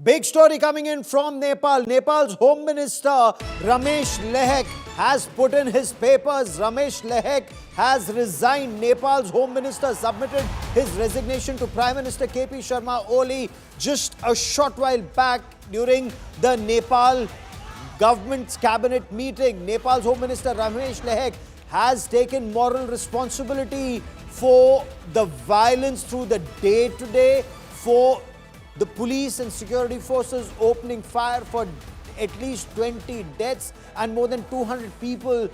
Big story coming in from Nepal. Nepal's Home Minister Ramesh Lekhak has put in his papers. Ramesh Lekhak has resigned. Nepal's Home Minister submitted his resignation to Prime Minister KP Sharma Oli just a short while back during the Nepal government's cabinet meeting. Nepal's Home Minister Ramesh Lekhak has taken moral responsibility for the violence through the day today, for the police and security forces opening fire for at least 20 deaths and more than 200 people,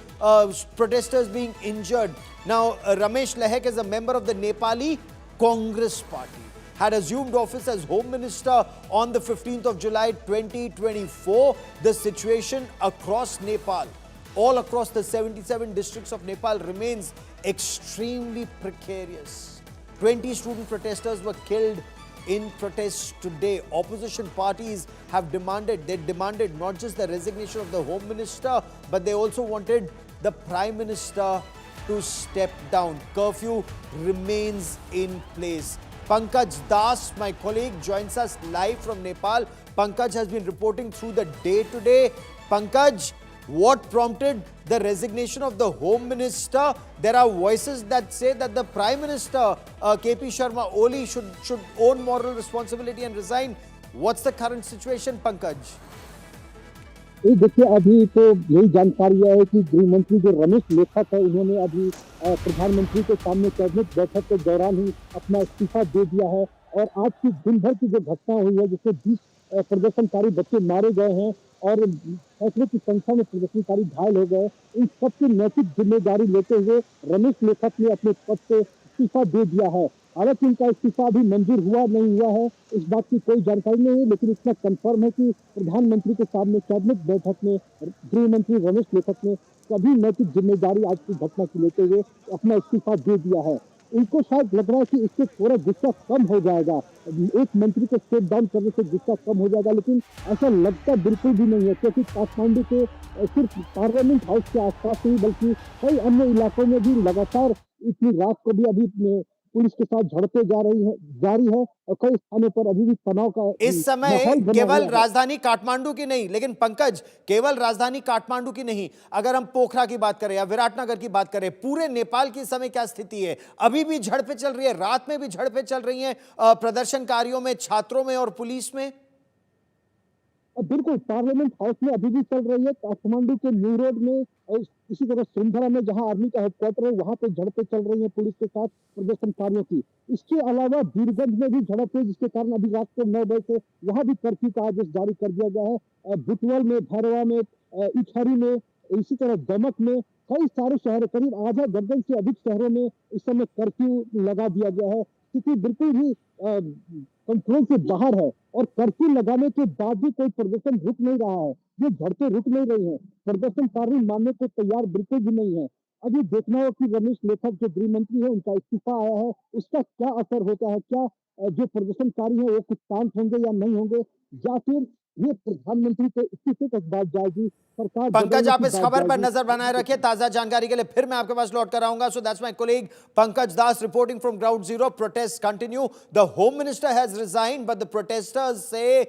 protesters being injured. Now, Ramesh Lekhak is a member of the Nepali Congress Party, had assumed office as Home Minister on the 15th of July 2024. The situation across Nepal, all across the 77 districts of Nepal, remains extremely precarious. 20 student protesters were killed in protests today. Opposition parties have demanded not just the resignation of the Home Minister, but they also wanted the Prime Minister to step down. Curfew remains in place. Pankaj Das, my colleague, joins us live from Nepal. Pankaj has been reporting through the day today. Pankaj, what prompted the resignation of the Home Minister? There are voices that say that the Prime Minister, KP Sharma Oli, should own moral responsibility and resign. What's the current situation, Pankaj? देखिए, अभी तो यही जानकारी है कि गृह मंत्री जो रमेश लेखक है, उन्होंने अभी प्रधानमंत्री के सामने कैबिनेट बैठक के दौरान ही अपना इस्तीफा दे दिया है। और आज की दिन भर की जो घटना हुई है, जिसमें 20 प्रदर्शनकारी बच्चे मारे गए हैं और सैकड़ों की संख्या में प्रदर्शनकारी घायल हो गए, इन सबकी नैतिक जिम्मेदारी लेते हुए रमेश लेखक ने अपने पद से इस्तीफा दे दिया है। हालांकि इनका इस्तीफा अभी मंजूर हुआ नहीं हुआ है, इस बात की कोई जानकारी नहीं है, लेकिन इतना कंफर्म है कि प्रधानमंत्री के सामने कैबिनेट बैठक में गृह मंत्री रमेश लेखक ने सभी नैतिक जिम्मेदारी आज की घटना की लेते हुए अपना इस्तीफा दे दिया है। उनको शायद लग रहा है कि इससे थोड़ा गुस्सा कम हो जाएगा, एक मंत्री को स्टेप डाउन करने से गुस्सा कम हो जाएगा, लेकिन ऐसा लगता बिल्कुल भी नहीं है, क्योंकि काठमांडू के सिर्फ पार्लियामेंट हाउस के आसपास ही बल्कि कई अन्य इलाकों में भी लगातार इतनी रात को भी अभी पुलिस के साथ झड़पें जारी है और कई स्थानों पर अभी भी तनाव का इस समय केवल राजधानी काठमांडू की नहीं, लेकिन पंकज, केवल राजधानी काठमांडू की नहीं, अगर हम पोखरा की बात करें या विराटनगर की बात करें, पूरे नेपाल की इस समय क्या स्थिति है? अभी भी झड़पें चल रही है, रात में भी झड़पें चल रही हैं प्रदर्शनकारियों में, छात्रों में और पुलिस में? बिल्कुल, पार्लियामेंट हाउस में अभी भी चल रही है। काठमांडू के न्यू रोड में और इसी तरह सोनभद्र में, जहां आर्मी का हेडक्वार्टर है, वहां पे झड़पें चल रही है पुलिस के साथ प्रदर्शनकारियों की। इसके अलावा वीरगंज में भी झड़प है, जिसके कारण अभी रात को 9 बजे से वहां भी कर्फ्यू का आदेश जारी कर दिया गया है। बुटवल में, भैरवा में, इछारी में, इसी तरह दमक में, कई सारे शहर, करीब आधा दर्जन से अधिक शहरों में इस समय कर्फ्यू लगा दिया गया है। स्थिति बिल्कुल ही कंट्रोल से बाहर है और कर्फ्यू लगाने के बाद भी कोई प्रदर्शन रुक नहीं रहा है, ये झड़पें रुक नहीं रही हैं, प्रदर्शनकारी मानने को तैयार बिल्कुल भी नहीं है। अभी देखना हो कि रमेश लेखक जो गृह मंत्री है, उनका इस्तीफा आया है, उसका क्या असर होता है, क्या जो प्रदर्शनकारी है वो कुछ शांत होंगे या नहीं होंगे, या फिर ये प्रधानमंत्री के इस्तीफे तक बात जाएगी, सरकार। पंकज, आप इस खबर पर नजर बनाए रखिए, ताजा जानकारी के लिए फिर मैं आपके पास लौट कर आऊंगा। So that's my colleague Pankaj Das reporting from ground zero. Protest continue. The home minister has resigned, but the protesters से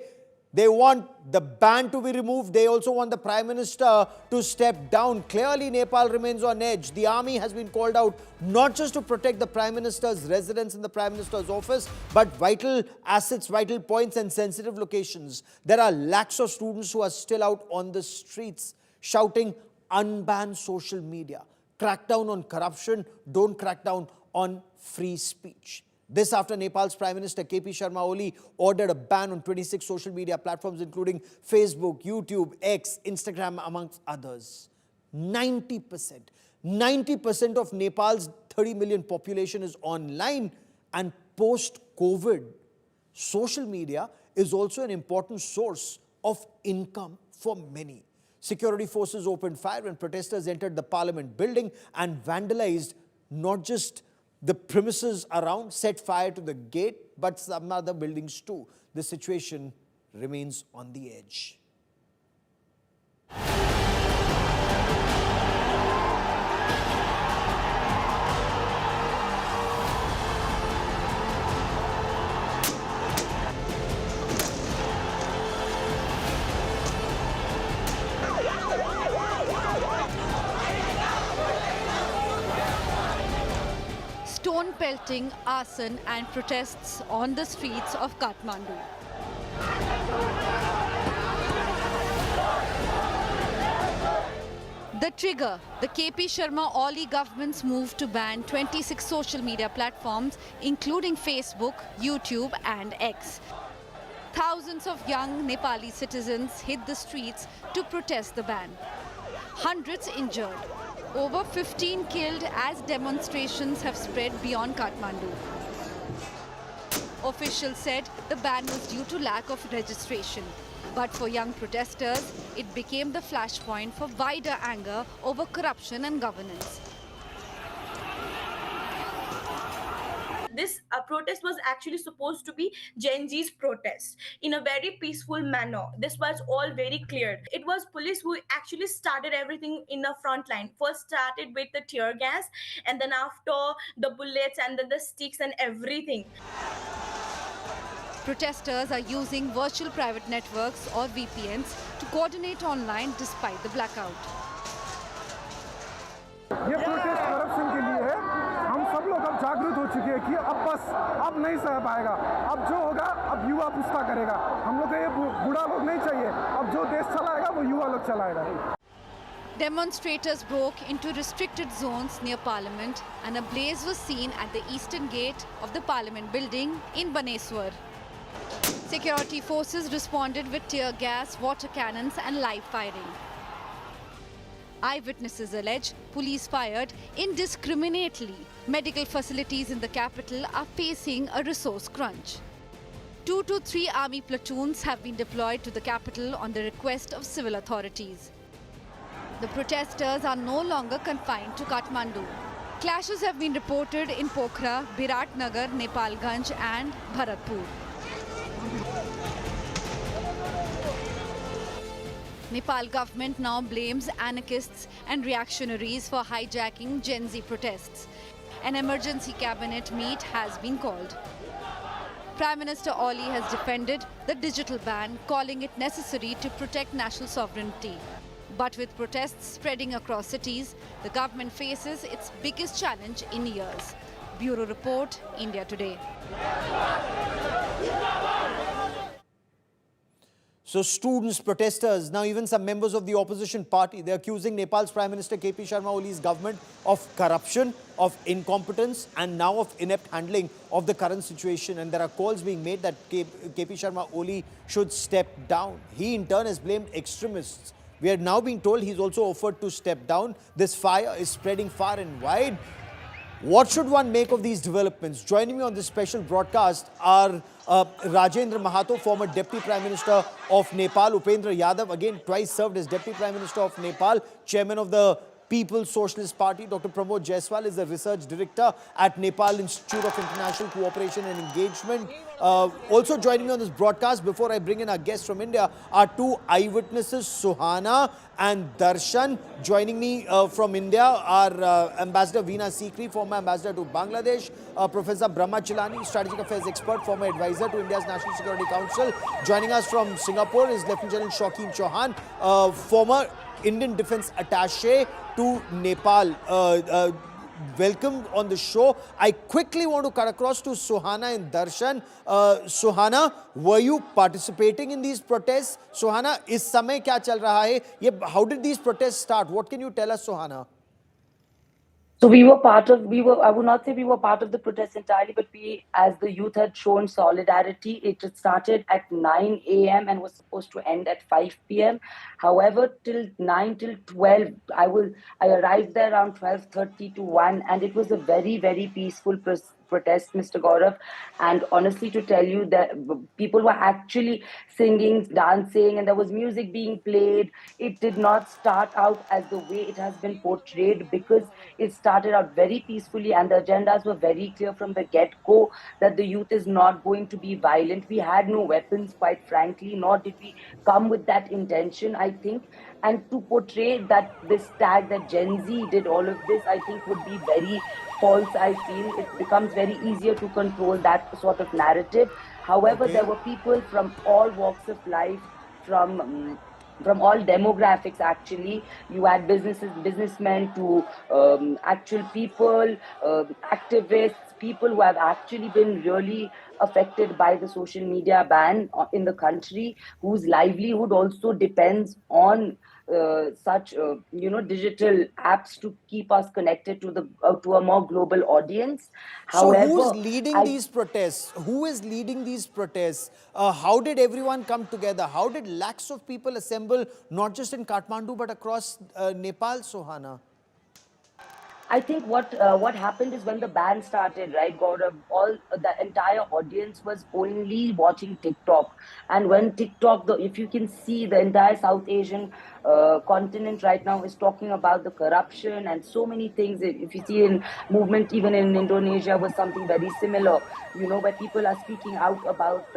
they want the ban to be removed. They also want the Prime Minister to step down. Clearly, Nepal remains on edge. The army has been called out not just to protect the Prime Minister's residence in the Prime Minister's office, but vital assets, vital points and sensitive locations. There are lakhs of students who are still out on the streets shouting, unban social media, crack down on corruption, don't crack down on free speech. This after Nepal's Prime Minister KP Sharma Oli ordered a ban on 26 social media platforms, including Facebook, YouTube, X, Instagram, amongst others. 90% of Nepal's 30 million population is online, and post-COVID, social media is also an important source of income for many. Security forces opened fire when protesters entered the parliament building and vandalized not just the premises around, set fire to the gate, but some other buildings too. The situation remains on the edge. rioting, arson and protests on the streets of Kathmandu. The trigger, the KP Sharma Oli government's move to ban 26 social media platforms, including Facebook, YouTube and X. Thousands of young Nepali citizens hit the streets to protest the ban. Hundreds injured. Over 15 killed as demonstrations have spread beyond Kathmandu. Officials said the ban was due to lack of registration. But for young protesters, it became the flashpoint for wider anger over corruption and governance. This protest was actually supposed to be Gen Z's protest in a very peaceful manner. This was all very clear. It was police who actually started everything in the front line. First started with the tear gas, and then after the bullets, and then the sticks and everything. Protesters are using virtual private networks or VPNs to coordinate online despite the blackout. ये protest corruption के लिए है। हम सब लोग अब जागरूक हो चुके हैं कि अब नहीं सह पाएगा। अब जो होगा अब युवा पुस्ता करेगा। हम लोग को ये बूढ़ा लोग नहीं चाहिए। अब जो देश चलाएगा वो युवा लोग चलाएगा। Demonstrators broke into restricted zones near Parliament and a blaze was seen at the eastern gate of the Parliament building in Baneswar. Security forces responded with tear gas, water cannons and live firing. Eyewitnesses allege police fired indiscriminately. Medical facilities in the capital are facing a resource crunch. 2 to 3 army platoons have been deployed to the capital on the request of civil authorities. The protesters are no longer confined to Kathmandu. Clashes have been reported in Pokhara, Biratnagar, Nepalganj and Bharatpur. Nepal government now blames anarchists and reactionaries for hijacking Gen Z protests. An emergency cabinet meet has been called. Prime Minister Oli has defended the digital ban, calling it necessary to protect national sovereignty. But with protests spreading across cities, the government faces its biggest challenge in years. Bureau Report, India Today. So students, protesters, now even some members of the opposition party, they're accusing Nepal's Prime Minister KP Sharma Oli's government of corruption, of incompetence and now of inept handling of the current situation. And there are calls being made that KP Sharma Oli should step down. He in turn has blamed extremists. We are now being told he's also offered to step down. This fire is spreading far and wide. What should one make of these developments? Joining me on this special broadcast are Rajendra Mahato, former Deputy Prime Minister of Nepal, Upendra Yadav, again twice served as Deputy Prime Minister of Nepal, Chairman of the People's Socialist Party. Dr. Pramod Jaiswal is the Research Director at Nepal Institute of International Cooperation and Engagement. Also joining me on this broadcast, before I bring in our guests from India, are two eyewitnesses, Suhana and Darshan. Joining me from India are Ambassador Veena Sikri, former Ambassador to Bangladesh, Professor Brahma Chilani, Strategic Affairs Expert, former Advisor to India's National Security Council. Joining us from Singapore is Lieutenant General Shaukin Chauhan, former Indian Defence Attaché to Nepal. Welcome on the show. I quickly want to cut across to Suhana and Darshan. Suhana, were you participating in these protests? Suhana, is samay kya chal raha hai? How did these protests start? What can you tell us, Suhana? So I would not say we were part of the protest entirely, but we, as the youth had shown solidarity, it started at 9 a.m. and was supposed to end at 5 p.m. However, till 9 till 12, I arrived there around 12:30 to 1, and it was a very, very peaceful protest, Mr. Gaurav. And honestly, to tell you that people were actually singing, dancing, and there was music being played. It did not start out as the way it has been portrayed, because it started out very peacefully and the agendas were very clear from the get-go that the youth is not going to be violent. We had no weapons, quite frankly, nor did we come with that intention, I think. And to portray that this tag that Gen Z did all of this, I think would be very false. I feel it becomes very easier to control that sort of narrative. However, there were people from all walks of life, from all demographics actually. You had businesmen to actual people, activists, people who have actually been really affected by the social media ban in the country, whose livelihood also depends on such digital apps to keep us connected to the to a more global audience. So, who's However, leading I these protests? Who is leading these protests? How did everyone come together? How did lakhs of people assemble, not just in Kathmandu, but across Nepal, Sohana? I think what happened is when the ban started, right, Gaurav, all the entire audience was only watching TikTok, and when TikTok, if you can see, the entire South Asian continent right now is talking about the corruption and so many things. If you see in movement, even in Indonesia, was something very similar. Where people are speaking out about.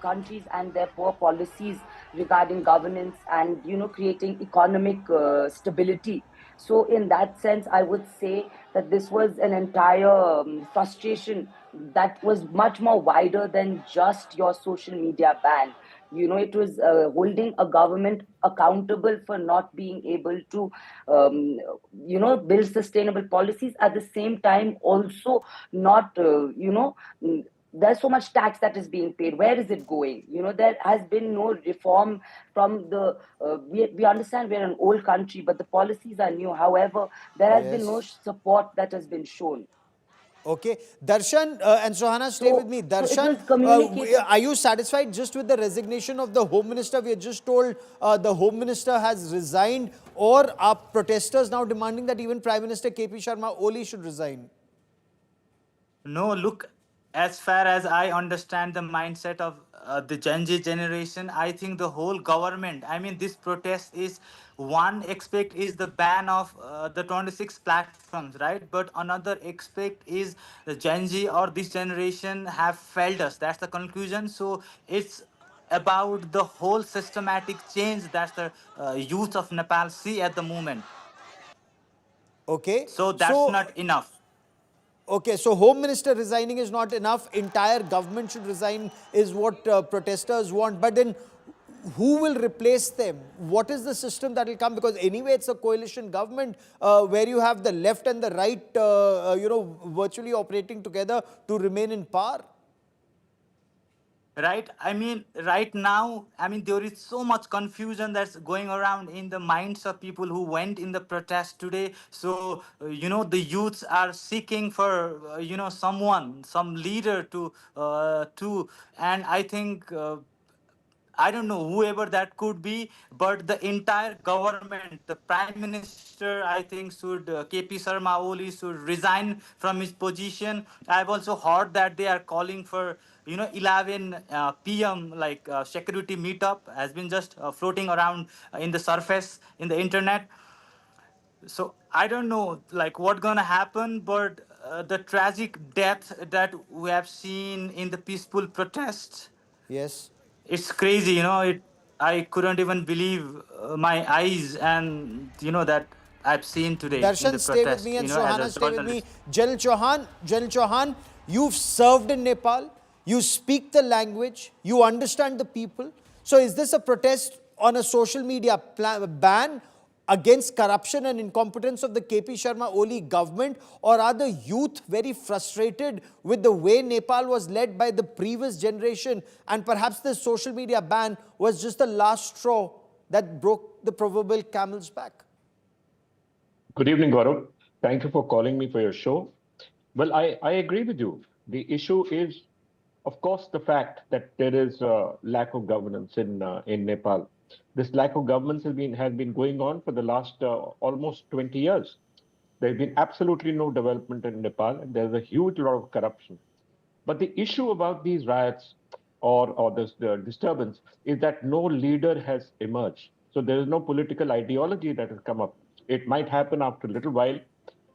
Countries and their poor policies regarding governance and creating economic stability. So, in that sense, I would say that this was an entire frustration that was much more wider than just your social media ban. It was holding a government accountable for not being able to, build sustainable policies. At the same time, also not, there's so much tax that is being paid. Where is it going? There has been no reform from the. We understand we're an old country, but the policies are new. However, there has been no Yes. support that has been shown. Okay. Darshan and Sohana, stay with me. So it Darshan, was communicated. are you satisfied just with the resignation of the Home Minister? We are just told the Home Minister has resigned, or are protesters now demanding that even Prime Minister KP Sharma Oli should resign? No, look, as far as I understand the mindset of the Gen Z generation, I think the whole government, I mean, this protest is one aspect is the ban of the 26 platforms, right? But another aspect is the Gen Z or this generation have failed us. That's the conclusion. So it's about the whole systematic change that the youth of Nepal see at the moment. Okay. So that's So, not enough. okay, so Home Minister resigning is not enough. Entire government should resign is what protesters want. But then, who will replace them? What is the system that will come? Because anyway, it's a coalition government where you have the left and the right, virtually operating together to remain in power. Right, I mean, right now, I mean, there is so much confusion that's going around in the minds of people who went in the protest today. So the youths are seeking for someone, some leader to and I think I don't know whoever that could be, but the entire government, the prime minister, I think should KP Sharma Oli should resign from his position. I've also heard that they are calling for 11 p.m. like security meetup has been just floating around in the surface in the internet. So I don't know like what gonna happen, but the tragic death that we have seen in the peaceful protests, Yes. it's crazy, I couldn't even believe my eyes, and that I've seen today in the Darshan, stay with protest, me, and as a Sohana, stay with me. journalist. Janil Chauhan, you've served in Nepal, you speak the language, you understand the people. So is this a protest on a social media ban against corruption and incompetence of the KP Sharma Oli government, or are the youth very frustrated with the way Nepal was led by the previous generation, and perhaps the social media ban was just the last straw that broke the proverbial camel's back? Good evening, Gaurav. Thank you for calling me for your show. Well, I agree with you. The issue is, of course, the fact that there is a lack of governance in Nepal. This lack of governance has been going on for the last almost 20 years. There's been absolutely no development in Nepal, and there's a huge lot of corruption. But the issue about these riots or this the disturbance is that no leader has emerged. So there is no political ideology that has come up. It might happen after a little while,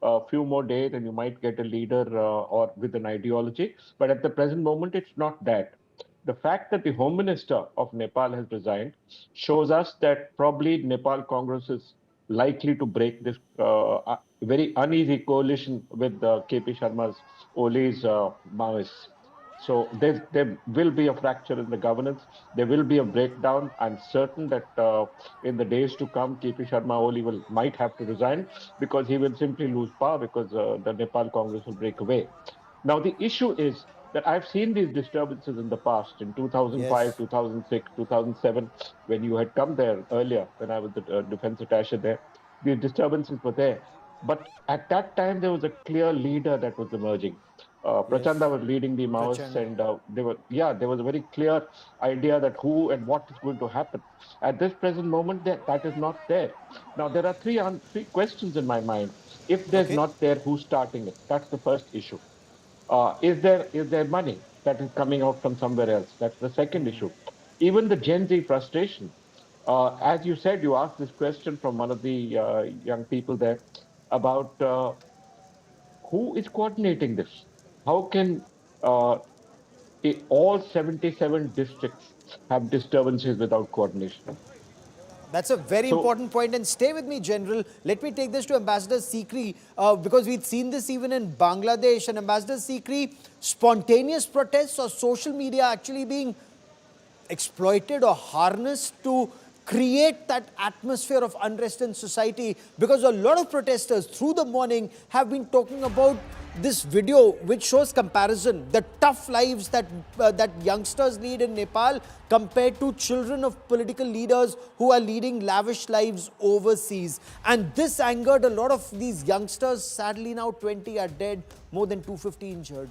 a few more days, and you might get a leader or with an ideology. But at the present moment, it's not that. The fact that the Home Minister of Nepal has resigned shows us that probably Nepal Congress is likely to break this very uneasy coalition with KP Sharma's Oli's Maoists. So there will be a fracture in the governance. There will be a breakdown. I'm certain that in the days to come, KP Sharma Oli might have to resign because he will simply lose power because the Nepal Congress will break away. Now, the issue is that I've seen these disturbances in the past, in 2005, Yes. 2006, 2007, when you had come there earlier, when I was the defense attaché there. These disturbances were there. But at that time, there was a clear leader that was emerging. Prachanda Yes. was leading the Maoists, Prachanda. and there was a very clear idea that who and what is going to happen. At this present moment, that is not there. Now, there are three questions in my mind. If there's Okay. not there, who's starting it? That's the first issue. Is there money that is coming out from somewhere else? That's the second issue. Even the Gen Z frustration. As you said, you asked this question from one of the young people there about who is coordinating this? How can uh, all 77 districts have disturbances without coordination? That's a very So important point. And stay with me, General. Let me take this to Ambassador Sikri, because we've seen this even in Bangladesh. And Ambassador Sikri, spontaneous protests or social media actually being exploited or harnessed to create that atmosphere of unrest in society, because a lot of protesters through the morning have been talking about this video which shows comparison, the tough lives that youngsters lead in Nepal compared to children of political leaders who are leading lavish lives overseas. And this angered a lot of these youngsters. Sadly now 20 are dead, more than 250 injured.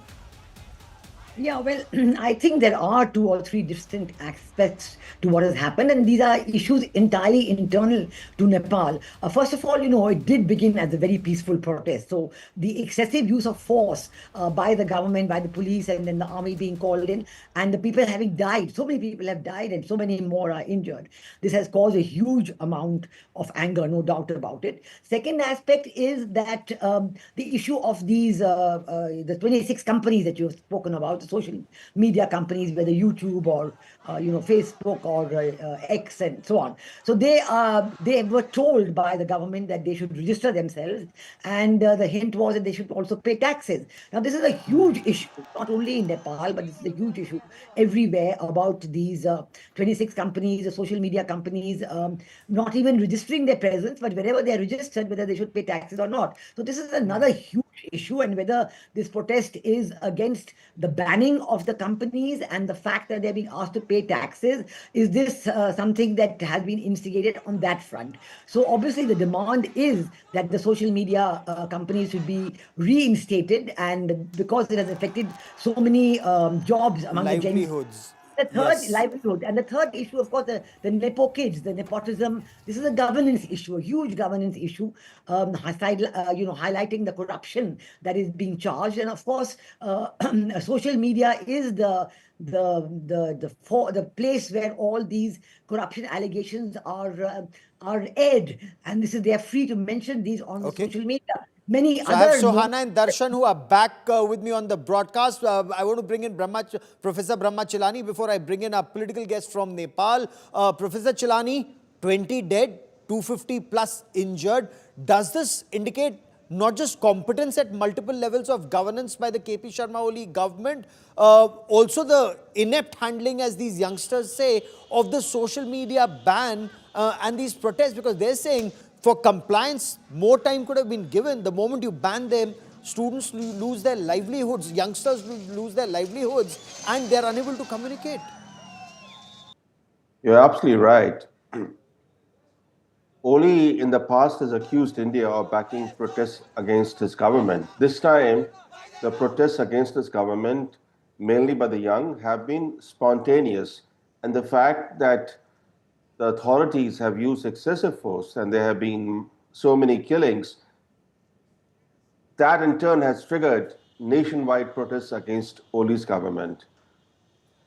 Yeah, well, I think there are two or three distinct aspects to what has happened, and these are issues entirely internal to Nepal. First of all, it did begin as a very peaceful protest. So the excessive use of force by the government, by the police, and then the army being called in, and the people having died, so many people have died, and so many more are injured. This has caused a huge amount of anger, no doubt about it. Second aspect is that the issue of the 26 companies that you've spoken about, social media companies, whether YouTube or Facebook or X and so on. So they were told by the government that they should register themselves, and the hint was that they should also pay taxes. Now this is a huge issue, not only in Nepal, but this is a huge issue everywhere about these 26 companies, the social media companies, not even registering their presence, but wherever they are registered, whether they should pay taxes or not. So this is another huge issue, and whether this protest is against the banning of the companies and the fact that they're being asked to pay taxes, is this something that has been instigated on that front? So obviously the demand is that the social media companies should be reinstated, and because it has affected so many jobs among the Gen Z. Livelihoods. The third Yes. livelihood, and the third issue, of course, the nepo kids, the nepotism. This is a governance issue, a huge governance issue, highlighting the corruption that is being charged. And of course, social media is the place where all these corruption allegations are aired, and they are free to mention these on the Okay. social media. Many So I have other Sohana and Darshan who are back with me on the broadcast. I want to bring in Professor Brahma Chilani before I bring in our political guest from Nepal. Professor Chilani, 20 dead, 250 plus injured. Does this indicate not just competence at multiple levels of governance by the KP Sharma Oli government, also the inept handling, as these youngsters say, of the social media ban and these protests? Because they're saying for compliance, more time could have been given. The moment you ban them, students lose their livelihoods, youngsters lose their livelihoods, and they're unable to communicate. You're absolutely right. Oli in the past has accused India of backing protests against his government. This time, the protests against his government, mainly by the young, have been spontaneous. And the fact that the authorities have used excessive force and there have been so many killings, that in turn has triggered nationwide protests against Oli's government.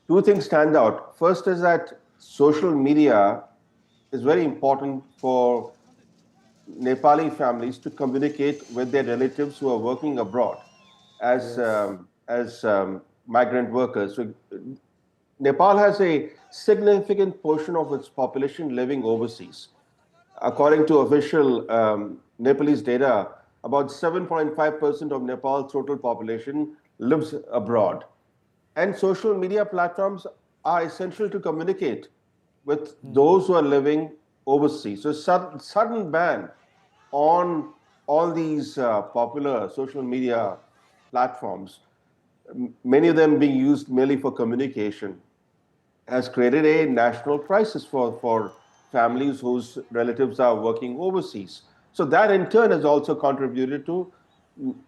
Two things stand out. First is that social media is very important for Nepali families to communicate with their relatives who are working abroad as migrant workers. So Nepal has a significant portion of its population living overseas. According to official Nepalese data, about 7.5% of Nepal's total population lives abroad. And social media platforms are essential to communicate with those who are living overseas. So sudden ban on all these popular social media platforms, many of them being used merely for communication, has created a national crisis for families whose relatives are working overseas. So that in turn has also contributed to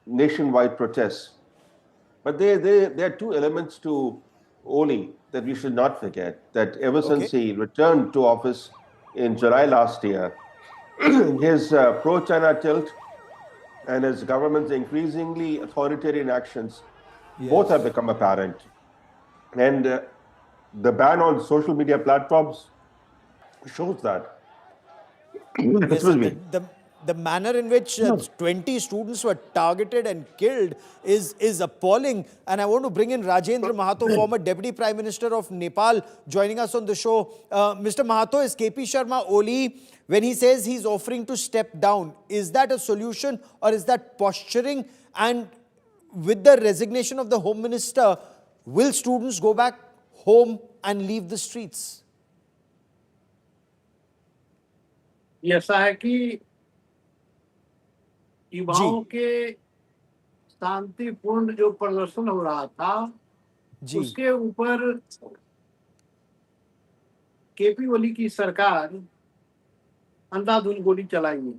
nationwide protests. But there are two elements to Oli that we should not forget. That ever Okay. since he returned to office in July last year, his pro-China tilt and his government's increasingly authoritarian actions both have Yes. become apparent. And the ban on social media platforms shows that. Yes, Excuse and me. the manner in which No, 20 students were targeted and killed is appalling. And I want to bring in Rajendra Mahato, former Deputy Prime Minister of Nepal, joining us on the show. Mr. Mahato, is KP Sharma Oli, when he says he's offering to step down, is that a solution or is that posturing? And with the resignation of the Home Minister, will students go back home and leave the streets? ये ऐसा है कि युवाओं जी, के शांतिपूर्ण जो प्रदर्शन हो रहा था जी, उसके ऊपर केपी ओली की सरकार अंधाधुंध गोली चलाई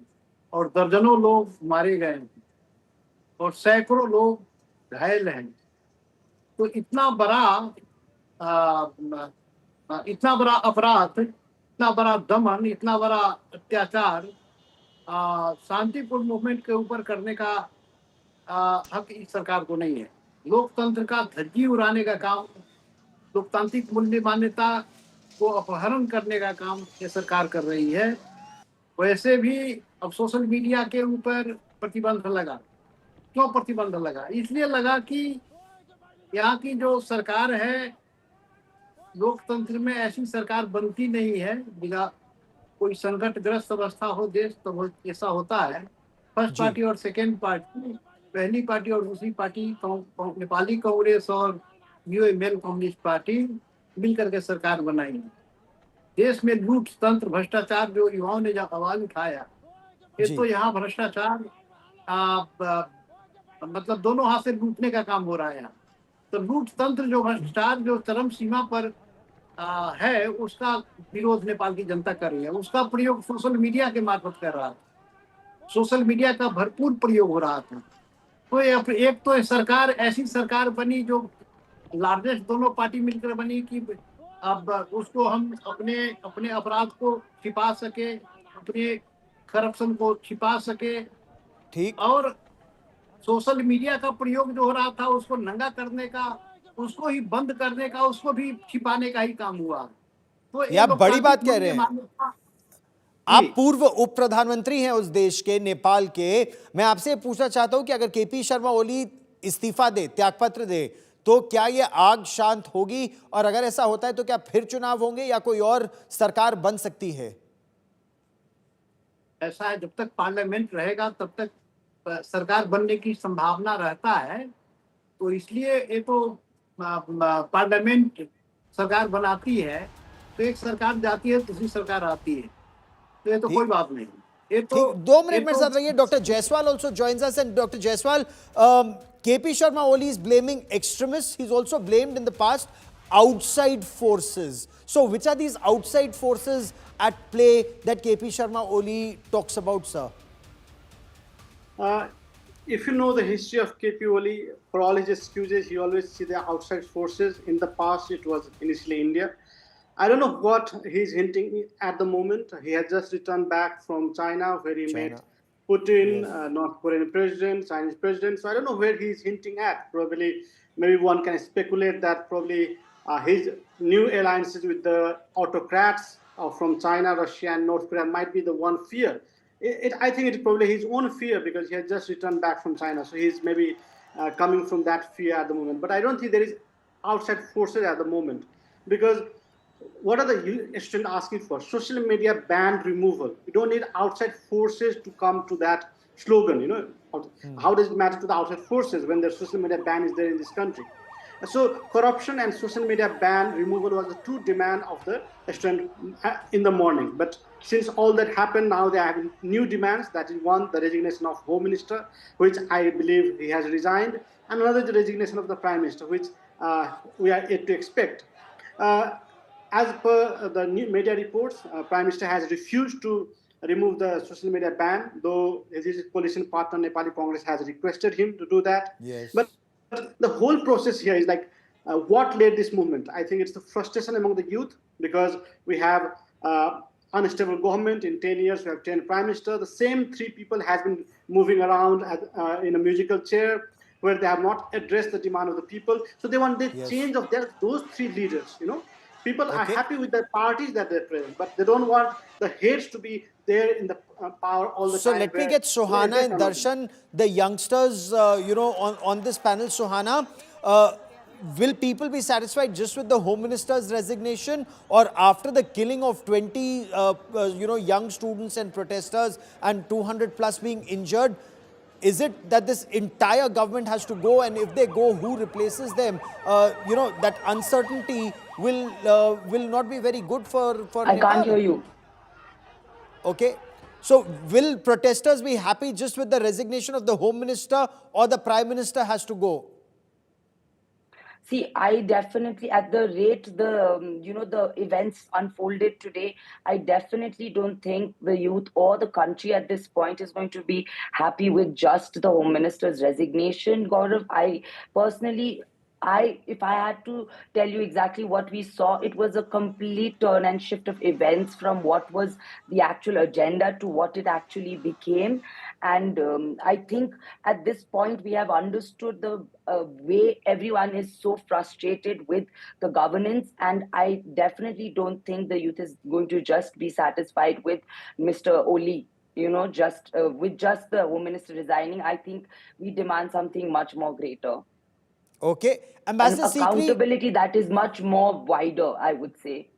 और दर्जनों लोग मारे गए और सैकड़ों लोग घायल हैं। तो इतना बड़ा अपराध, इतना बड़ा दमन, इतना बड़ा अत्याचार शांतिपूर्ण मूवमेंट के ऊपर करने का हक इस सरकार को नहीं है। लोकतंत्र का धज्जी उड़ाने का काम, लोकतांत्रिक मूल्य मान्यता को अपहरण करने का काम ये सरकार कर रही है। वैसे भी अब सोशल मीडिया के ऊपर प्रतिबंध लगा। क्यों प्रतिबंध लगा? इसलिए लगा कि यहाँ की जो सरकार है, लोकतंत्र में ऐसी सरकार बनती नहीं है बिना कोई संकटग्रस्त अवस्था हो देश, तो ऐसा होता है। फर्स्ट जी, पार्टी और सेकेंड पार्टी, पहली पार्टी और दूसरी पार्टी, नेपाली कांग्रेस और यूएमएल कम्युनिस्ट पार्टी मिलकर के सरकार बनाई। देश में लूट, तंत्र, भ्रष्टाचार जो युवाओं ने जब आवाज उठाया, ये जी। तो यहाँ भ्रष्टाचार मतलब दोनों हाथ से लूटने का काम हो रहा है। तो लूट तंत्र जो भ्रष्टाचार जो चरम सीमा पर है, उसका विरोध नेपाल की जनता कर रही है। उसका प्रयोग सोशल मीडिया के मार्फत कर रहा था। सोशल मीडिया का भरपूर प्रयोग हो रहा था। तो एक तो सरकार ऐसी सरकार बनी जो लार्जेस्ट दोनों पार्टी मिलकर बनी कि अब उसको हम अपने अपने अपराध को छिपा सके, अपने करप्शन को छिपा सके। ठीक। और सोशल मीडिया का प्रयोग जो हो रहा था उसको नंगा करने का, उसको ही बंद करने का, उसको भी छिपाने का ही काम हुआ। तो ये आप बड़ी बात कह रहे हैं। आप जी। पूर्व उप प्रधानमंत्री हैं उस देश के, नेपाल के। मैं आपसे पूछना चाहता हूं कि अगर केपी शर्मा ओली इस्तीफा दे, त्यागपत्र दे, तो क्या ये आग शांत होगी? और अगर ऐसा होता है तो क्या फिर चुनाव होंगे या कोई और सरकार बन सकती है? ऐसा है, जब तक पार्लियामेंट रहेगा तब तक सरकार बनने की संभावना रहता है। तो इसलिए ये तो पार्लियामेंट सरकार बनाती है, तो एक सरकार जाती है, दूसरी सरकार आती है। तो ये तो कोई बात नहीं। ये तो ठीक, 2 मिनट मेरे साथ रहिए। Doctor Jaiswal also joins us, and Dr. Jaiswal, KP Sharma Oli is blaming extremists. He's also blamed in the past outside forces. So which are these outside forces at play that KP Sharma Oli talks about, sir? If you know the history of KP Oli, for all his excuses, he always see the outside forces. In the past, it was initially India. I don't know what he's hinting at the moment. He has just returned back from China, where he met Putin, North Korean president, Chinese president. So I don't know where he's hinting at. Probably, maybe one can speculate that probably his new alliances with the autocrats from China, Russia, and North Korea might be the one fear. I think it's probably his own fear because he has just returned back from China. So he's maybe coming from that fear at the moment. But I don't think there is outside forces at the moment, because what are the students asking for? Social media ban removal. We don't need outside forces to come to that slogan. How does it matter to the outside forces when the social media ban is there in this country? So corruption and social media ban removal was the true demand of the student in the morning. But since all that happened, now they have new demands. That is one, the resignation of Home Minister, which I believe he has resigned, and another, the resignation of the Prime Minister, which we are yet to expect. Uh, as per the new media reports, Prime Minister has refused to remove the social media ban, though his coalition partner Nepali Congress has requested him to do that. Yes. But the whole process here is like, what led this movement? I think it's the frustration among the youth because we have unstable government in 10 years. We have 10 prime minister. The same three people has been moving around in a musical chair where they have not addressed the demand of the people. So they want the Yes. change of those three leaders. People are Okay. happy with the parties that they present, but they don't want the heads to be there in the power all the So time. let me Where get Sohana they and cannot do. Darshan, the youngsters, on this panel. Sohana, will people be satisfied just with the Home Minister's resignation, or after the killing of 20, young students and protesters and 200 plus being injured? Is it that this entire government has to go, and if they go, who replaces them? That uncertainty will not be very good for I can't hear Nepal. you. Okay. So will protesters be happy just with the resignation of the Home Minister, or the Prime Minister has to go? See, I definitely, at the rate the events unfolded today, I definitely don't think the youth or the country at this point is going to be happy with just the Home Minister's resignation. Gaurav, I personally, if I had to tell you exactly what we saw, it was a complete turn and shift of events from what was the actual agenda to what it actually became. And I think at this point we have understood the way everyone is so frustrated with the governance, and I definitely don't think the youth is going to just be satisfied with Mr. Oli, just with just the Home Minister resigning. I think we demand something much more greater, Okay. an Ambassador Sikri, accountability that is much more wider, I would say.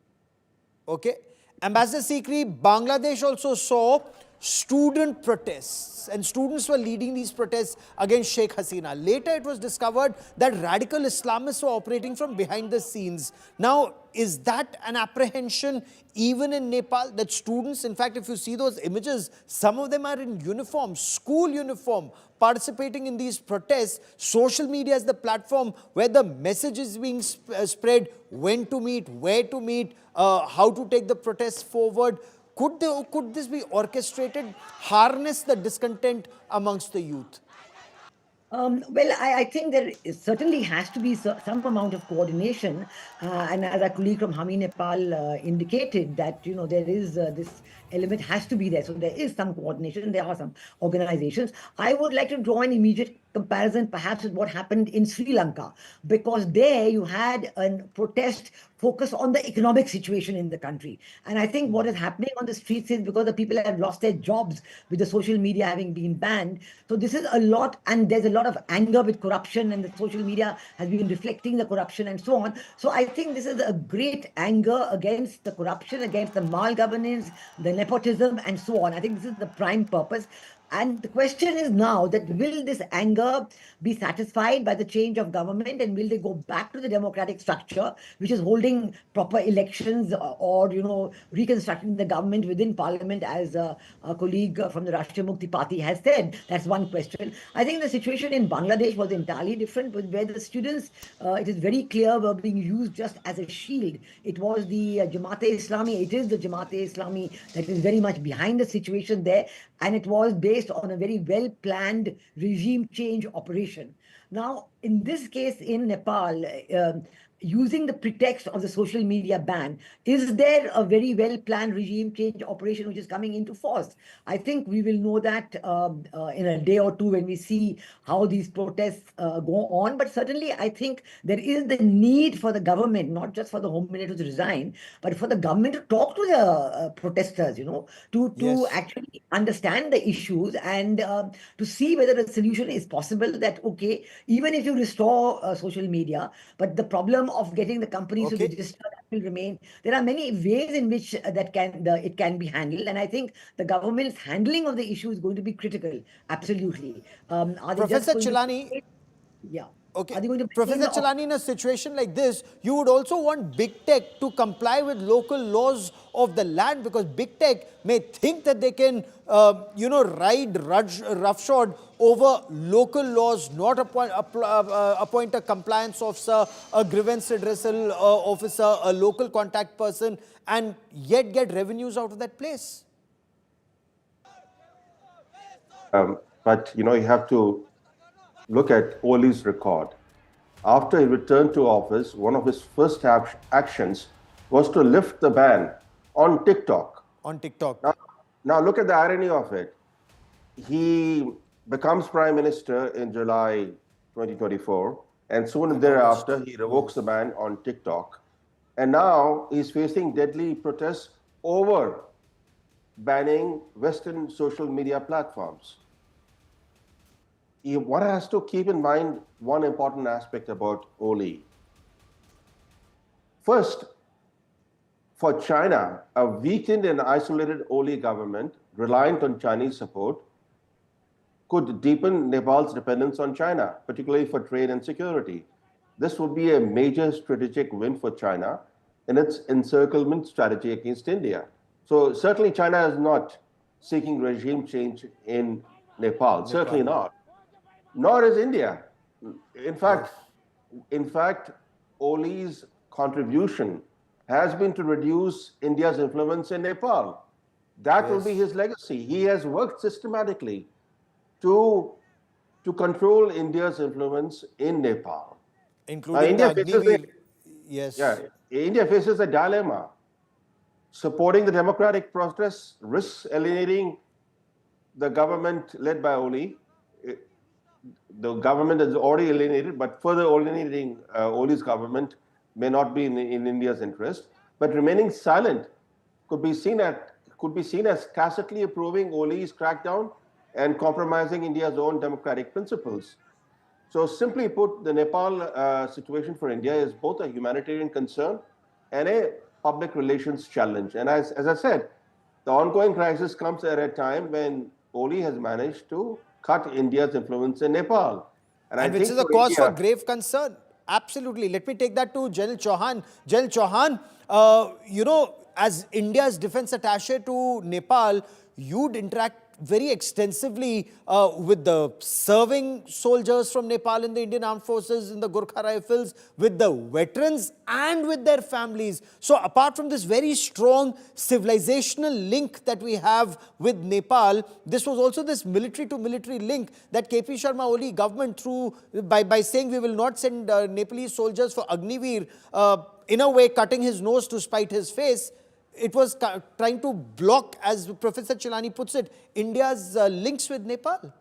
okay. Ambassador Sikri, Bangladesh also saw student protests, and students were leading these protests against Sheikh Hasina. Later, it was discovered that radical Islamists were operating from behind the scenes. Now, is that an apprehension even in Nepal, that students, in fact, if you see those images, some of them are in uniform, school uniform, participating in these protests? Social media is the platform where the message is being spread, when to meet, where to meet, how to take the protests forward. Could this be orchestrated, harness the discontent amongst the youth? Well, I think there certainly has to be some amount of coordination, and as our colleague from Hami Nepal indicated, that there is this element has to be there. So there is some coordination. There are some organizations. I would like to draw an immediate comparison, perhaps, with what happened in Sri Lanka, because there you had a protest focus on the economic situation in the country. And I think what is happening on the streets is because the people have lost their jobs with the social media having been banned. So this is a lot, and there's a lot of anger with corruption, and the social media has been reflecting the corruption and so on. So I think this is a great anger against the corruption, against the mal-governance, the nepotism, and so on. I think this is the prime purpose. And the question is now that will this anger be satisfied by the change of government, and will they go back to the democratic structure, which is holding proper elections, or reconstructing the government within parliament, as a colleague from the Rashtriya Mukti Party has said? That's one question. I think the situation in Bangladesh was entirely different, where the students, it is very clear, were being used just as a shield. It was the Jamaat-e-Islami, it is the Jamaat-e-Islami that is very much behind the situation there, and it was based on a very well-planned regime change operation. Now, in this case in Nepal, using the pretext of the social media ban, is there a very well-planned regime change operation which is coming into force? I think we will know that in a day or two when we see how these protests go on. But certainly, I think there is the need for the government, not just for the Home Minister to resign, but for the government to talk to the protesters, to Yes. actually understand the issues, and to see whether a solution is possible. That, okay, even if you restore social media, but the problem of getting the companies to Okay. register, that will remain. There are many ways in which it can be handled, and I think the government's handling of the issue is going to be critical. Absolutely. Are they just Professor going to Chilani, say, yeah? Okay, Are they going to maintain Professor the Chalani, in a situation like this, you would also want big tech to comply with local laws of the land, because big tech may think that they can, ride roughshod over local laws, not appoint a compliance officer, a grievance redressal officer, a local contact person, and yet get revenues out of that place. But you have to look at Oli's record. After he returned to office, one of his first actions was to lift the ban on TikTok. On TikTok. Now look at the irony of it. He becomes prime minister in July 2024, and soon thereafter he revokes the ban on TikTok. And now he's facing deadly protests over banning Western social media platforms. One has to keep in mind one important aspect about Oli. First, for China, a weakened and isolated Oli government reliant on Chinese support could deepen Nepal's dependence on China, particularly for trade and security. This would be a major strategic win for China in its encirclement strategy against India. So certainly China is not seeking regime change in Nepal. Certainly not. Nor is India. In fact, Oli's contribution has been to reduce India's influence in Nepal. That will be his legacy. He has worked systematically to control India's influence in Nepal. Including the Agniveer. Yes. Yeah, India faces a dilemma. Supporting the democratic process risks alienating the government led by Oli. The government is already alienated, but further alienating Oli's government may not be in India's interest. But remaining silent could be seen as tacitly approving Oli's crackdown and compromising India's own democratic principles. So simply put, the Nepal situation for India is both a humanitarian concern and a public relations challenge. And as I said, the ongoing crisis comes at a time when Oli has managed to cut India's influence in Nepal. And which is a cause for grave concern. Absolutely. Let me take that to General Chauhan. General Chauhan, as India's defense attaché to Nepal, you'd interact very extensively with the serving soldiers from Nepal in the Indian Armed Forces, in the Gurkha Rifles, with the veterans and with their families. So apart from this very strong civilizational link that we have with Nepal, this was also this military to military link that KP Sharma Oli government through by saying we will not send Nepalese soldiers for Agniveer, in a way cutting his nose to spite his face. It was trying to block, as Professor Chalani puts it, India's links with Nepal.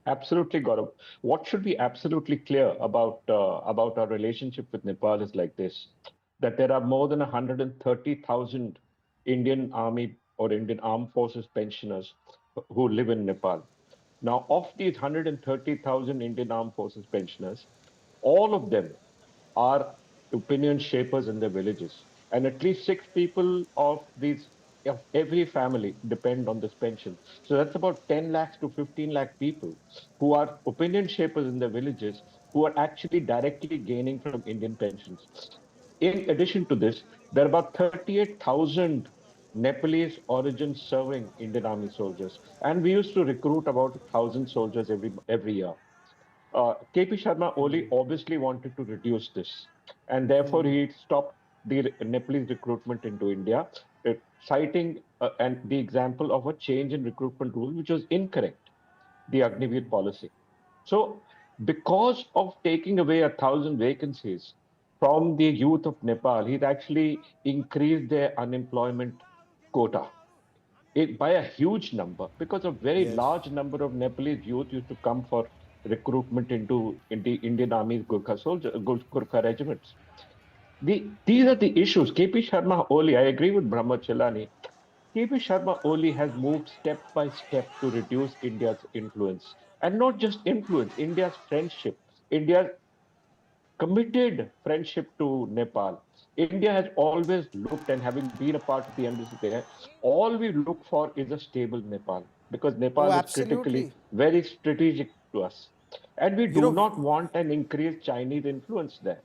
Absolutely, Gaurav. What should be absolutely clear about our relationship with Nepal is like this: that there are more than 130,000 Indian Army or Indian Armed Forces pensioners who live in Nepal. Now, of these 130,000 Indian Armed Forces pensioners, all of them are opinion shapers in their villages. And at least 6 people of every family depend on this pension. So that's about 10 lakhs to 15 lakh people who are opinion shapers in their villages, who are actually directly gaining from Indian pensions. In addition to this, there are about 38,000 Nepalese origin serving Indian Army soldiers. And we used to recruit about 1,000 soldiers every year. KP Sharma Oli obviously wanted to reduce this, and therefore he stopped the Nepalese recruitment into India, citing and the example of a change in recruitment rule, which was incorrect, the Agniveer policy. So, because of taking away 1,000 vacancies from the youth of Nepal, he's actually increased their unemployment quota by a huge number, because a very large number of Nepalese youth used to come for recruitment into the Indian Army's Gurkha regiments. These are the issues. KP Sharma Oli, I agree with Brahma Chalani. KP Sharma Oli has moved step by step to reduce India's influence. And not just influence, India's friendship, India's committed friendship to Nepal. India has always looked, and having been a part of the embassy there, all we look for is a stable Nepal, because Nepal is critically very strategic to us. And we You do know, not want an increased Chinese influence there.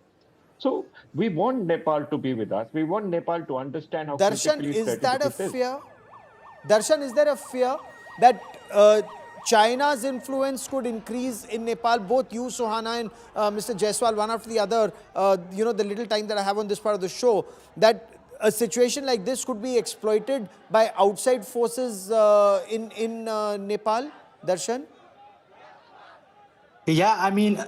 So we want Nepal to be with us. We want Nepal to understand how Darshan, critically is that strategic a it is. fear? Darshan, is there a fear that China's influence could increase in Nepal? Both you, Sohana, and Mr. Jaiswal, one after the other, you know, the little time that I have on this part of the show, that a situation like this could be exploited by outside forces in Nepal? Darshan? Yeah, I mean,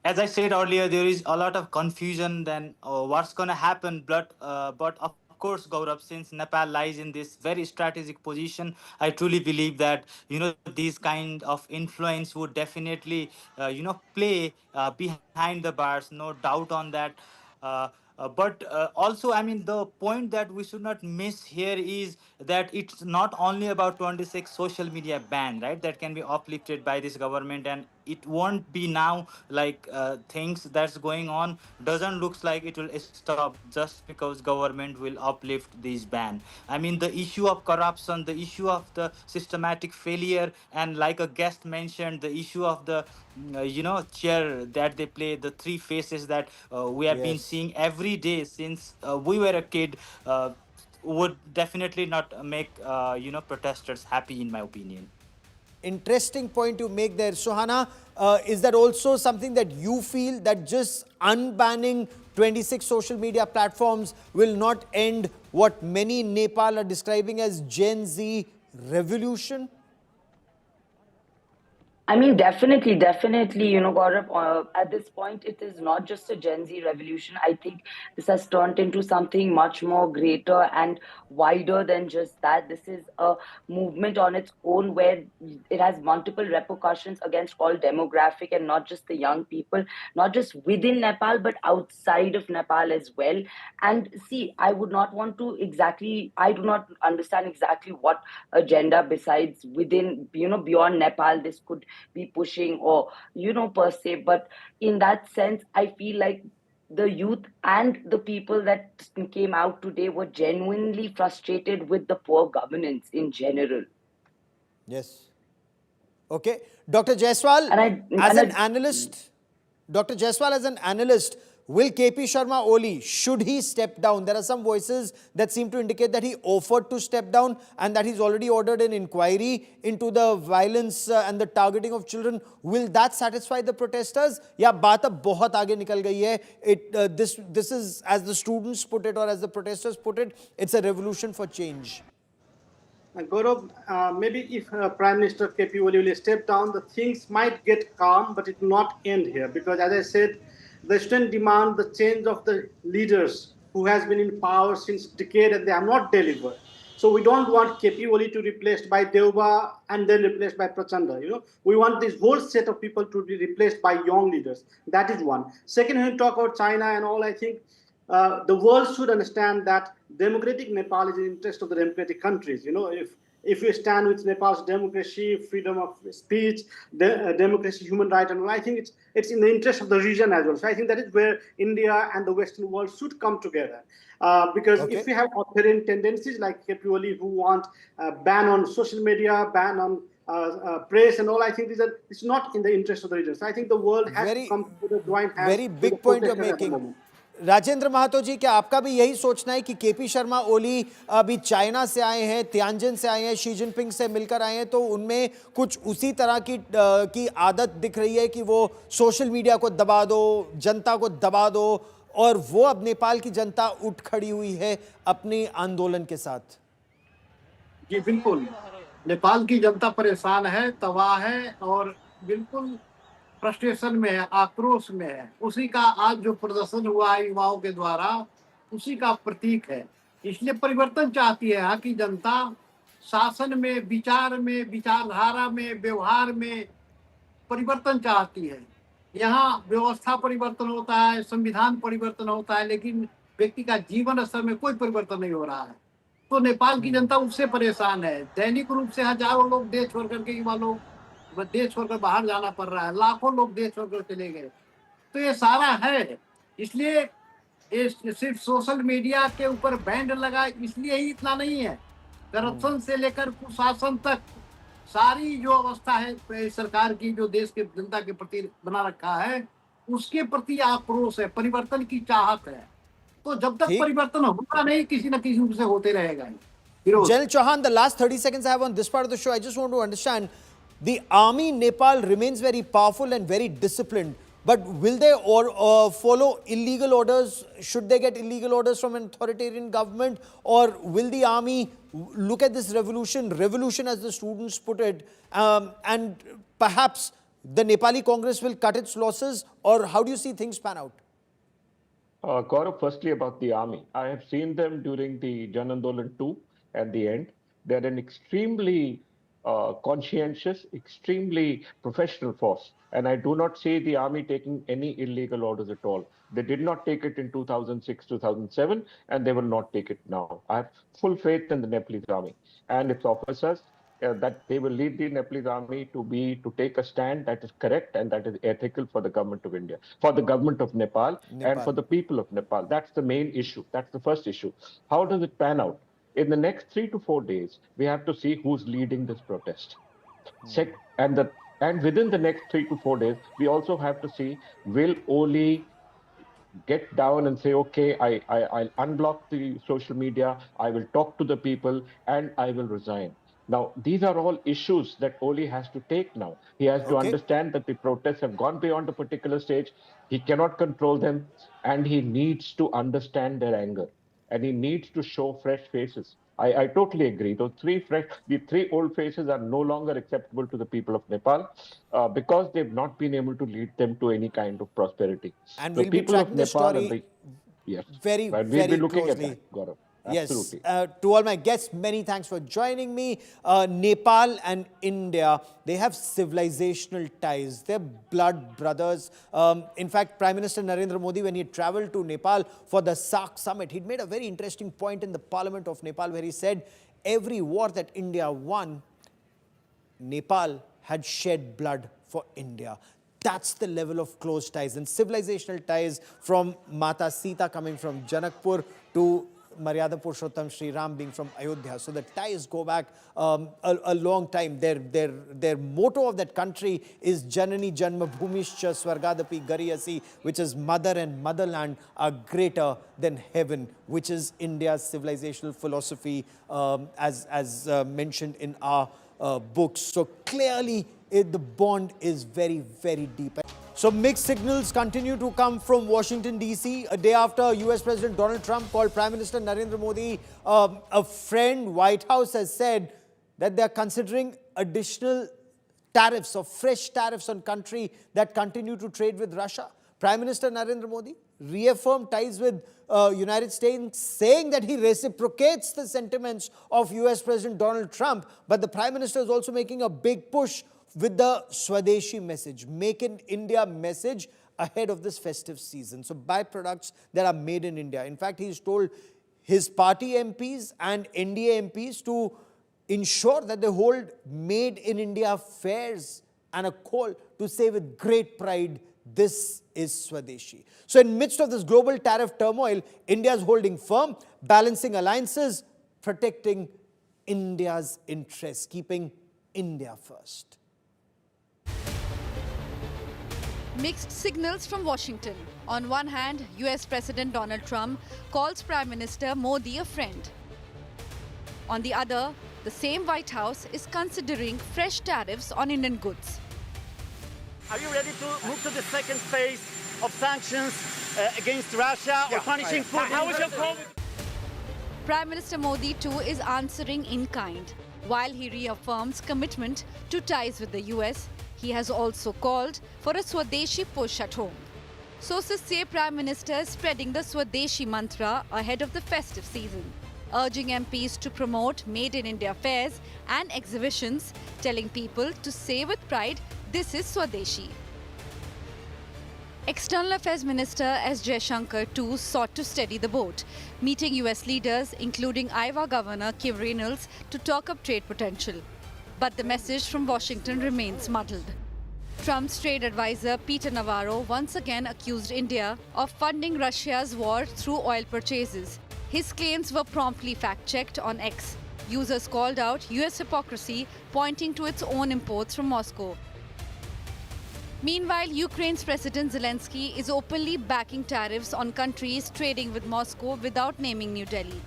as I said earlier, there is a lot of confusion then what's going to happen. But of course, Gaurav, since Nepal lies in this very strategic position, I truly believe that, you know, these kind of influence would definitely, play behind the bars. No doubt on that. Uh, but also, I mean, the point that we should not miss here is that it's not only about 26 social media ban, right? That can be uplifted by this government, and it won't be now like things that's going on doesn't looks like it will stop just because government will uplift this ban. I mean, the issue of corruption, the issue of the systematic failure, and like a guest mentioned, the issue of the chair that they play, the three faces that we have been Yes. seeing every day since we were a kid, would definitely not make protesters happy, in my opinion. Interesting point you make there. Sohana, is that also something that you feel that just unbanning 26 social media platforms will not end what many in Nepal are describing as Gen Z revolution? I mean, definitely, Gaurav, at this point, it is not just a Gen Z revolution. I think this has turned into something much more greater and wider than just that. This is a movement on its own where it has multiple repercussions against all demographic and not just the young people, not just within Nepal, but outside of Nepal as well. And see, I do not understand exactly what agenda besides within, beyond Nepal, this could be pushing or per se, but in that sense I feel like the youth and the people that came out today were genuinely frustrated with the poor governance in general. Yes. Okay. Dr. Jaiswal, and I as and an I analyst, Dr. Jaiswal, as an analyst, will KP Sharma Oli, should he step down? There are some voices that seem to indicate that he offered to step down and that he's already ordered an inquiry into the violence and the targeting of children. Will that satisfy the protesters? Yeah, baat ab bahut aage nikal gayi hai. This is, as the students put it or as the protesters put it, it's a revolution for change. Gaurav, maybe if Prime Minister KP Oli will step down, the things might get calm, but it will not end here. Because as I said, the students demand the change of the leaders who has been in power since decade and they have not delivered. So we don't want KP Oli to be replaced by Deuba and then replaced by Prachanda. We want this whole set of people to be replaced by young leaders. That is one. Second, when we talk about China and all, I think the world should understand that democratic Nepal is in the interest of the democratic countries. If we stand with Nepal's democracy, freedom of speech, democracy, human rights, and all, I think it's in the interest of the region as well. So I think that is where India and the Western world should come together. Because if we have authoritarian tendencies like KP Oli who want ban on social media, ban on press and all, I think it's not in the interest of the region. So I think the world has to come to the joint hands. Very big point you're making. Rajendra Mahato ji, क्या आपका भी यही सोचना है कि KP Sharma Oli अभी China से आए हैं, तियानजिन से आए हैं, शी जिनपिंग से मिलकर आए हैं, तो उनमें कुछ उसी तरह की आदत दिख रही है कि वो सोशल मीडिया को दबा दो, जनता को दबा दो, और वो अब नेपाल की जनता उठ खड़ी हुई है अपनी आंदोलन के साथ? जी बिल्कुल, नेपाल की जनता परेशान है, तबाह है और बिल्कुल फ्रस्ट्रेशन में है, आक्रोश में है। उसी का आज जो प्रदर्शन हुआ है युवाओं के द्वारा, उसी का प्रतीक है। इसलिए परिवर्तन चाहती है यहाँ की जनता, शासन में, विचारधारा में, व्यवहार में परिवर्तन चाहती है। यहाँ व्यवस्था परिवर्तन होता है, संविधान परिवर्तन होता है, लेकिन व्यक्ति का जीवन स्तर में कोई परिवर्तन नहीं हो रहा है। तो नेपाल की जनता उससे परेशान है। दैनिक रूप से हजारों लोग देश छोड़ करके, युवा लोग देश छोड़कर बाहर जाना पड़ रहा है, लाखों लोग देश छोड़कर चले गए। तो ये सारा है, इसलिए ये सिर्फ सोशल मीडिया के ऊपर बैन लगा इसलिए ही इतना नहीं है। करप्शन से लेकर कुशासन तक सारी जो अवस्था है सरकार की, जो देश के जनता के प्रति बना रखा है, उसके प्रति आक्रोश है, परिवर्तन की चाहत है। तो जब तक ठीक। परिवर्तन होगा नहीं, किसी न किसी रूप से होते रहेगा विरोध। General Chauhan, the last 30 seconds I have on this part of the show, I just want to understand, the army in Nepal remains very powerful and very disciplined, but will they follow illegal orders? Should they get illegal orders from an authoritarian government, or will the army look at this revolution as the students put it, and perhaps the Nepali Congress will cut its losses, or how do you see things pan out? Gaurav, firstly about the army. I have seen them during the Jan Andolan 2 at the end. They're an extremely conscientious, extremely professional force. And I do not see the army taking any illegal orders at all. They did not take it in 2006, 2007, and they will not take it now. I have full faith in the Nepalese army and its officers. That they will lead the Nepalese army to take a stand that is correct and that is ethical for the government of India, for the government of Nepal, and for the people of Nepal. That's the main issue. That's the first issue. How does it pan out? In the next 3 to 4 days, we have to see who's leading this protest. And within the next 3 to 4 days, we also have to see, will Oli get down and say, okay, I'll unblock the social media, I will talk to the people, and I will resign. Now, these are all issues that Oli has to take now. He has to understand that the protests have gone beyond a particular stage. He cannot control them, and he needs to understand their anger. And he needs to show fresh faces. I totally agree. The three old faces are no longer acceptable to the people of Nepal because they've not been able to lead them to any kind of prosperity. And The we'll be people of tracking the Nepal story yes, very, we'll very be looking closely. at that, Gaurav. Yes, Absolutely. to all my guests, many thanks for joining me. Nepal and India, they have civilizational ties. They're blood brothers. In fact, Prime Minister Narendra Modi, when he traveled to Nepal for the SAARC summit, he'd made a very interesting point in the Parliament of Nepal where he said, every war that India won, Nepal had shed blood for India. That's the level of close ties and civilizational ties, from Mata Sita coming from Janakpur to Maryada Purushottam Sri Ram being from Ayodhya. So the ties go back a long time. Their motto of that country is Janani Janma Bhumischa Swargadapi Gariyasi, which is mother and motherland are greater than heaven, which is India's civilizational philosophy as mentioned in our books. So clearly the bond is very, very deep. So mixed signals continue to come from Washington, D.C. A day after US President Donald Trump called Prime Minister Narendra Modi a friend, White House has said that they are considering additional tariffs or fresh tariffs on country that continue to trade with Russia. Prime Minister Narendra Modi reaffirmed ties with United States, saying that he reciprocates the sentiments of US President Donald Trump. But the Prime Minister is also making a big push with the Swadeshi message, Make in India message ahead of this festive season. So buy products that are made in India. In fact, he's told his party MPs and NDA MPs to ensure that they hold Made in India fairs and a call to say with great pride, this is Swadeshi. So in midst of this global tariff turmoil, India is holding firm, balancing alliances, protecting India's interests, keeping India first. Mixed signals from Washington. On one hand, US President Donald Trump calls Prime Minister Modi a friend. On the other, the same White House is considering fresh tariffs on Indian goods. Are you ready to move to the second phase of sanctions against Russia or punishing Putin? How is your call? Prime Minister Modi too is answering in kind. While he reaffirms commitment to ties with the US, he has also called for a Swadeshi push at home. Sources say Prime Minister is spreading the Swadeshi mantra ahead of the festive season, urging MPs to promote Made in India fairs and exhibitions, telling people to say with pride, this is Swadeshi. External Affairs Minister S. Jaishankar too sought to steady the boat, meeting US leaders including Iowa Governor Kim Reynolds to talk up trade potential. But the message from Washington remains muddled. Trump's trade advisor Peter Navarro once again accused India of funding Russia's war through oil purchases. His claims were promptly fact-checked on X. Users called out US hypocrisy, pointing to its own imports from Moscow. Meanwhile, Ukraine's President Zelensky is openly backing tariffs on countries trading with Moscow without naming New Delhi.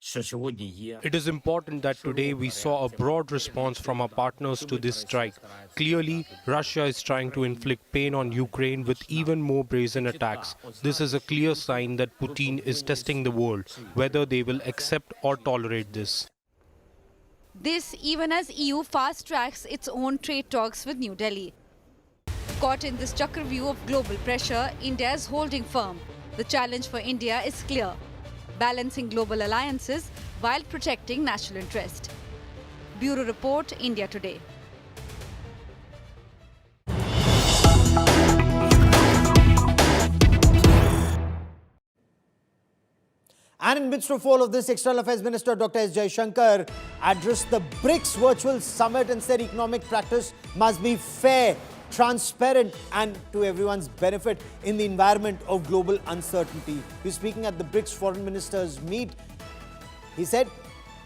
It is important that today we saw a broad response from our partners to this strike. Clearly, Russia is trying to inflict pain on Ukraine with even more brazen attacks. This is a clear sign that Putin is testing the world, whether they will accept or tolerate this. This even as EU fast-tracks its own trade talks with New Delhi. Caught in this chakravyuh of global pressure, India is holding firm. The challenge for India is clear: balancing global alliances while protecting national interest. Bureau Report, India Today. And in midst of all of this, External Affairs Minister Dr. S. Jaishankar addressed the BRICS virtual summit and said economic practice must be fair, transparent and to everyone's benefit in the environment of global uncertainty. He was speaking at the BRICS foreign ministers meet. He said,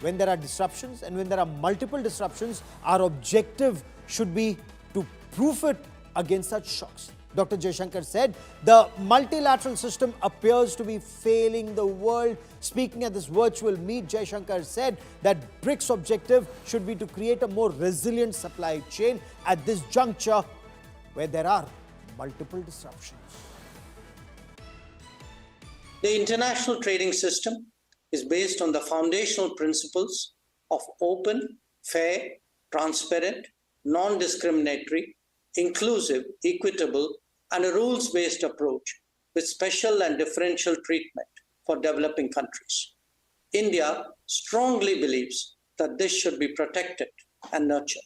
when there are disruptions and when there are multiple disruptions, our objective should be to proof it against such shocks. Dr. Jaishankar said the multilateral system appears to be failing the world. Speaking at this virtual meet, Jaishankar said that BRICS' objective should be to create a more resilient supply chain at this juncture where there are multiple disruptions. The international trading system is based on the foundational principles of open, fair, transparent, non-discriminatory, inclusive, equitable, and a rules-based approach with special and differential treatment for developing countries. India strongly believes that this should be protected and nurtured.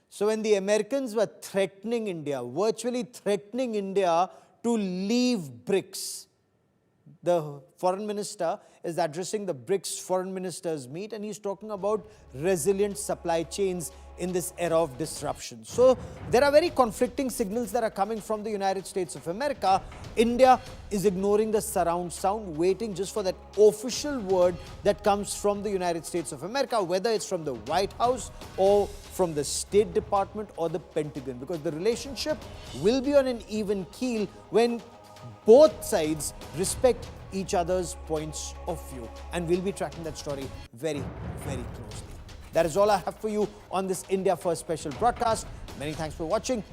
So when the Americans were threatening India, virtually threatening India to leave BRICS, the foreign minister is addressing the BRICS foreign ministers meet and he's talking about resilient supply chains in this era of disruption. So there are very conflicting signals that are coming from the United States of America. India is ignoring the surround sound, waiting just for that official word that comes from the United States of America, whether it's from the White House or from the State Department or the Pentagon, because the relationship will be on an even keel when both sides respect each other's points of view. And we'll be tracking that story very, very closely. That is all I have for you on this India First special broadcast. Many thanks for watching.